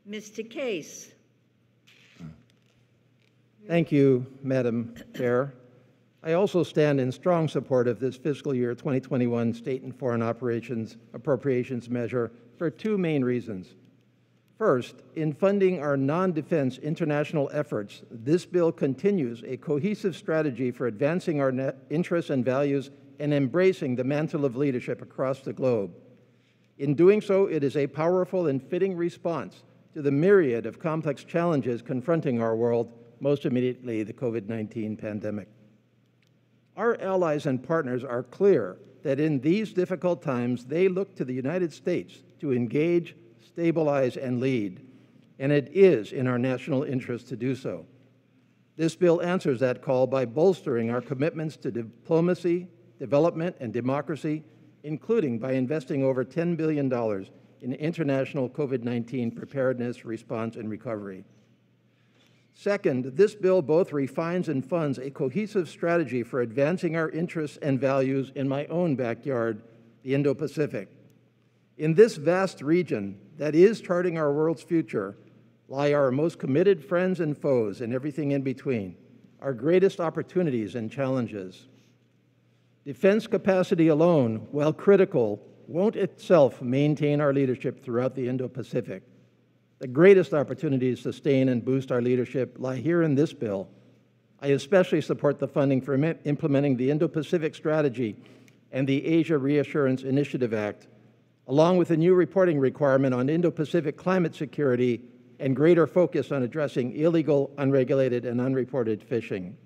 Mr. Case. Thank you, Madam Chair. I also stand in strong support of this fiscal year 2021 state and foreign operations appropriations measure for two main reasons. First, in funding our non-defense international efforts, this bill continues a cohesive strategy for advancing our interests and values and embracing the mantle of leadership across the globe. In doing so, it is a powerful and fitting response to the myriad of complex challenges confronting our world, most immediately the COVID-19 pandemic. Our allies and partners are clear that in these difficult times, they look to the United States to engage, stabilize, and lead, and it is in our national interest to do so. This bill answers that call by bolstering our commitments to diplomacy, development, and democracy, including by investing over $10 billion in international COVID-19 preparedness, response, and recovery. Second, this bill both refines and funds a cohesive strategy for advancing our interests and values in my own backyard, the Indo-Pacific. In this vast region that is charting our world's future lie our most committed friends and foes and everything in between, our greatest opportunities and challenges. Defense capacity alone, while critical, won't itself maintain our leadership throughout the Indo-Pacific. The greatest opportunities to sustain and boost our leadership lie here in this bill. I especially support the funding for implementing the Indo-Pacific Strategy and the Asia Reassurance Initiative Act, along with a new reporting requirement on Indo-Pacific climate security and greater focus on addressing illegal, unregulated, and unreported fishing.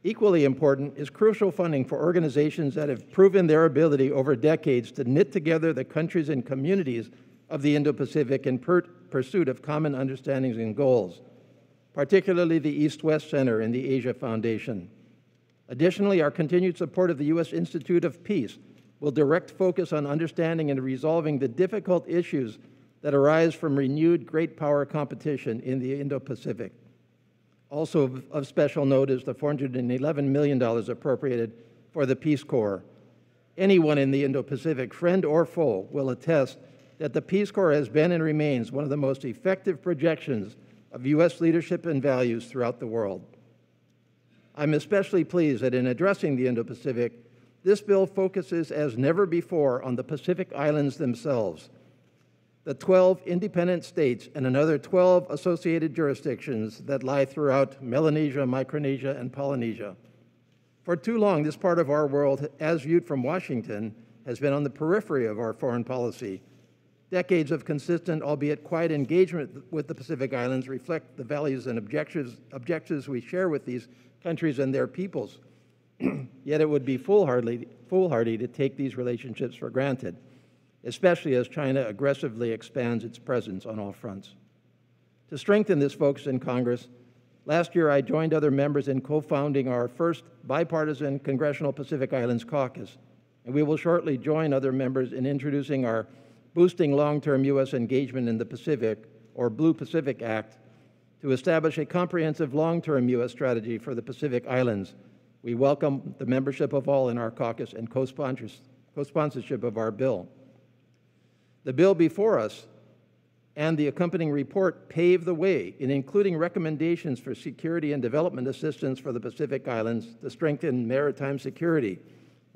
Equally important is crucial funding for organizations that have proven their ability over decades to knit together the countries and communities of the Indo-Pacific in pursuit of common understandings and goals, particularly the East-West Center and the Asia Foundation. Additionally, our continued support of the U.S. Institute of Peace will direct focus on understanding and resolving the difficult issues that arise from renewed great power competition in the Indo-Pacific. Also of special note is the $411 million appropriated for the Peace Corps. Anyone in the Indo-Pacific, friend or foe, will attest that the Peace Corps has been and remains one of the most effective projections of U.S. leadership and values throughout the world. I'm especially pleased that in addressing the Indo-Pacific, this bill focuses as never before on the Pacific Islands themselves, the 12 independent states and another 12 associated jurisdictions that lie throughout Melanesia, Micronesia, and Polynesia. For too long, this part of our world, as viewed from Washington, has been on the periphery of our foreign policy. Decades of consistent, albeit quiet, engagement with the Pacific Islands reflect the values and objectives we share with these countries and their peoples. Yet it would be foolhardy to take these relationships for granted, especially as China aggressively expands its presence on all fronts. To strengthen this focus in Congress, last year I joined other members in co-founding our first bipartisan Congressional Pacific Islands Caucus, and we will shortly join other members in introducing our Boosting Long-Term U.S. Engagement in the Pacific, or Blue Pacific Act, to establish a comprehensive long-term U.S. strategy for the Pacific Islands. We welcome the membership of all in our caucus and co-sponsorship of our bill. The bill before us and the accompanying report pave the way in including recommendations for security and development assistance for the Pacific Islands to strengthen maritime security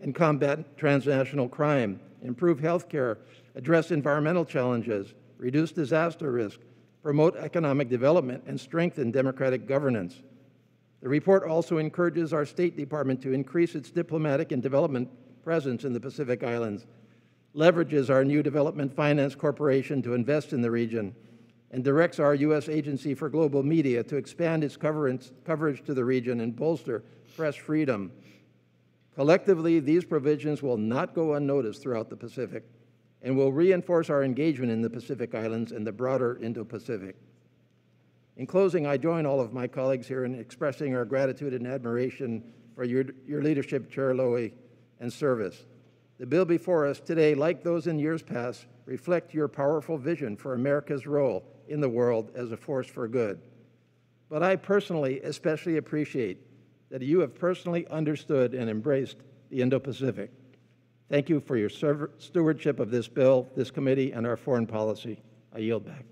and combat transnational crime, improve health care, address environmental challenges, reduce disaster risk, promote economic development, and strengthen democratic governance. The report also encourages our State Department to increase its diplomatic and development presence in the Pacific Islands, leverages our new Development Finance Corporation to invest in the region, and directs our U.S. Agency for Global Media to expand its coverage to the region and bolster press freedom. Collectively, these provisions will not go unnoticed throughout the Pacific and will reinforce our engagement in the Pacific Islands and the broader Indo-Pacific. In closing, I join all of my colleagues here in expressing our gratitude and admiration for your leadership, Chair Lowy, and service. The bill before us today, like those in years past, reflect your powerful vision for America's role in the world as a force for good. But I personally especially appreciate that you have personally understood and embraced the Indo-Pacific. Thank you for your stewardship of this bill, this committee, and our foreign policy. I yield back.